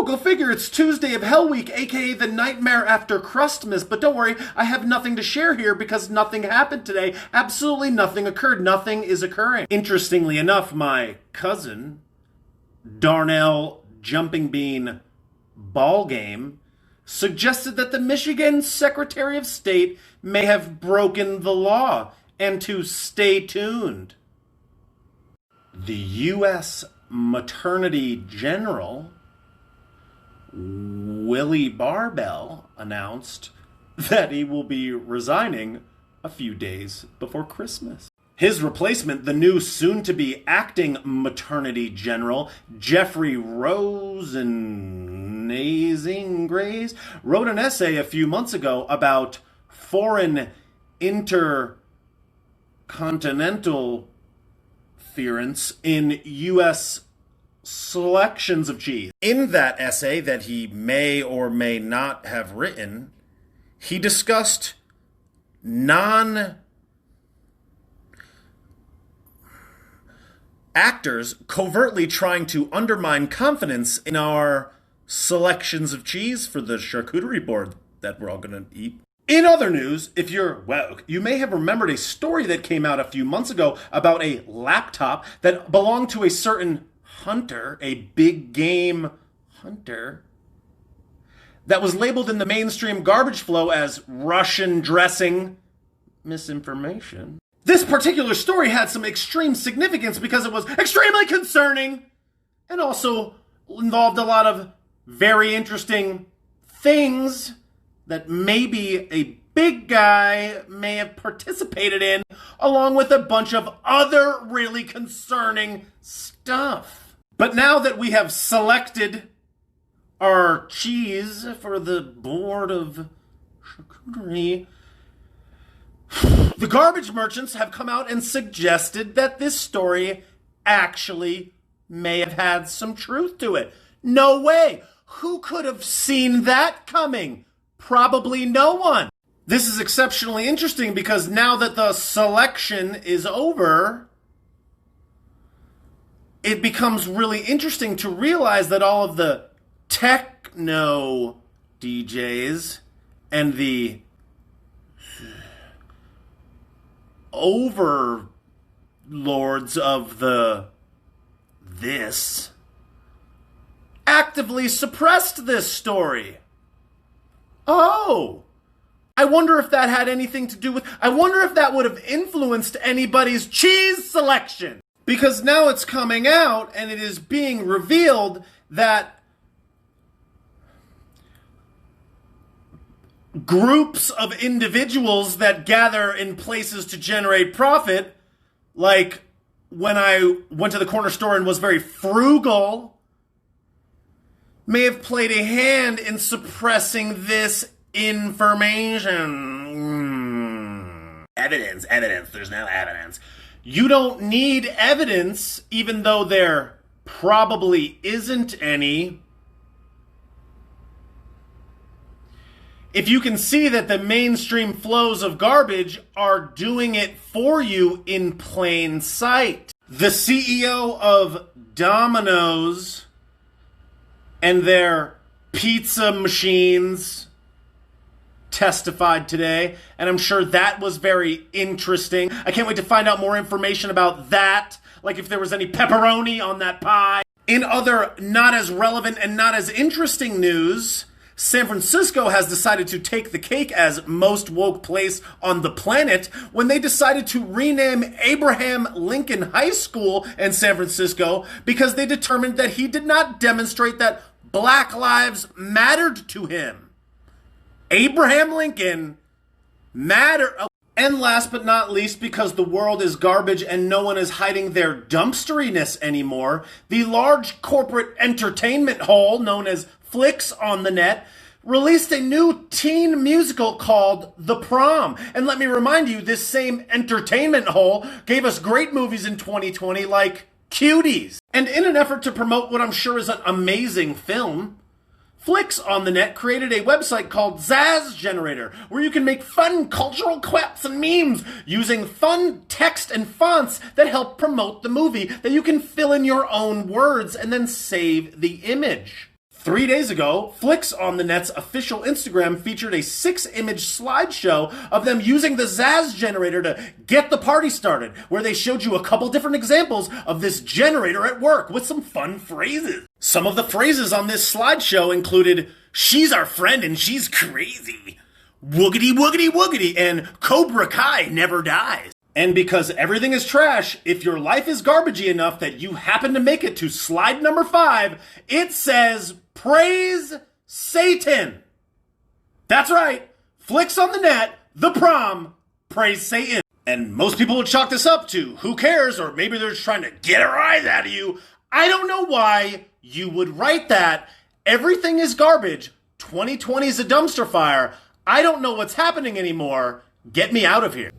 go figure, it's Tuesday of Hell Week, aka the nightmare after Krustmas. But don't worry, I have nothing to share here because nothing happened today. Absolutely nothing occurred. Nothing is occurring. Interestingly enough, my cousin, Darnell Jumping Bean Ballgame, suggested that the Michigan Secretary of State may have broken the law and to stay tuned. The U.S. Maternity General, Willie Barbell, announced that he will be resigning a few days before Christmas. His replacement, the new soon-to-be acting Maternity General, Jeffrey Rosengrace, wrote an essay a few months ago about foreign intercontinental interference in U.S. selections of cheese. In that essay that he may or may not have written, he discussed non-actors covertly trying to undermine confidence in our selections of cheese for the charcuterie board that we're all going to eat. In other news, if you're woke, you may have remembered a story that came out a few months ago about a laptop that belonged to a certain hunter, a big game hunter, that was labeled in the mainstream garbage flow as Russian dressing misinformation. This particular story had some extreme significance because it was extremely concerning and also involved a lot of very interesting things that maybe a big guy may have participated in, along with a bunch of other really concerning stuff. But now that we have selected our cheese for the board of charcuterie, the garbage merchants have come out and suggested that this story actually may have had some truth to it. No way! Who could have seen that coming? Probably no one. This is exceptionally interesting because now that the selection is over, it becomes really interesting to realize that all of the techno DJs and the overlords of this actively suppressed this story. Oh, I wonder if that had anything to do with, I wonder if that would have influenced anybody's cheese selection. Because now it's coming out and it is being revealed that groups of individuals that gather in places to generate profit, like when I went to the corner store and was very frugal, may have played a hand in suppressing this information. Evidence. There's no evidence. You don't need evidence, even though there probably isn't any, if you can see that the mainstream flows of garbage are doing it for you in plain sight. The CEO of DOMINO'S and their pizza machines testified today, and I'm sure that was very interesting. I can't wait to find out more information about that, like if there was any pepperoni on that pie. In other not as relevant and not as interesting news, San Francisco has decided to take the cake as most woke place on the planet when they decided to rename Abraham Lincoln High School in San Francisco because they determined that he did not demonstrate that Black lives mattered to him. Abraham Lincoln mattered. And last but not least, because the world is garbage and no one is hiding their dumpsteriness anymore, the large corporate entertainment hole known as Flicks on the Net released a new teen musical called The Prom. And let me remind you, this same entertainment hole gave us great movies in 2020 like Cuties. And in an effort to promote what I'm sure is an amazing film, Flicks on the Net created a website called Zazz Generator, where you can make fun cultural quips and memes using fun text and fonts that help promote the movie that you can fill in your own words and then save the image. 3 days ago, Flicks on the Net's official Instagram featured a 6-image slideshow of them using the Zazz generator to get the party started, where they showed you a couple different examples of this generator at work with some fun phrases. Some of the phrases on this slideshow included, "She's our friend and she's crazy," "Woogity woogity woogity," and "Cobra Kai never dies." And because everything is trash, if your life is garbagey enough that you happen to make it to slide number 5, it says, "Praise Satan." That's right. Flicks on the Net, the prom, praise Satan. And most people would chalk this up to, who cares, or maybe they're just trying to get a rise out of you. I don't know why you would write that. Everything is garbage. 2020 is a dumpster fire. I don't know what's happening anymore. Get me out of here.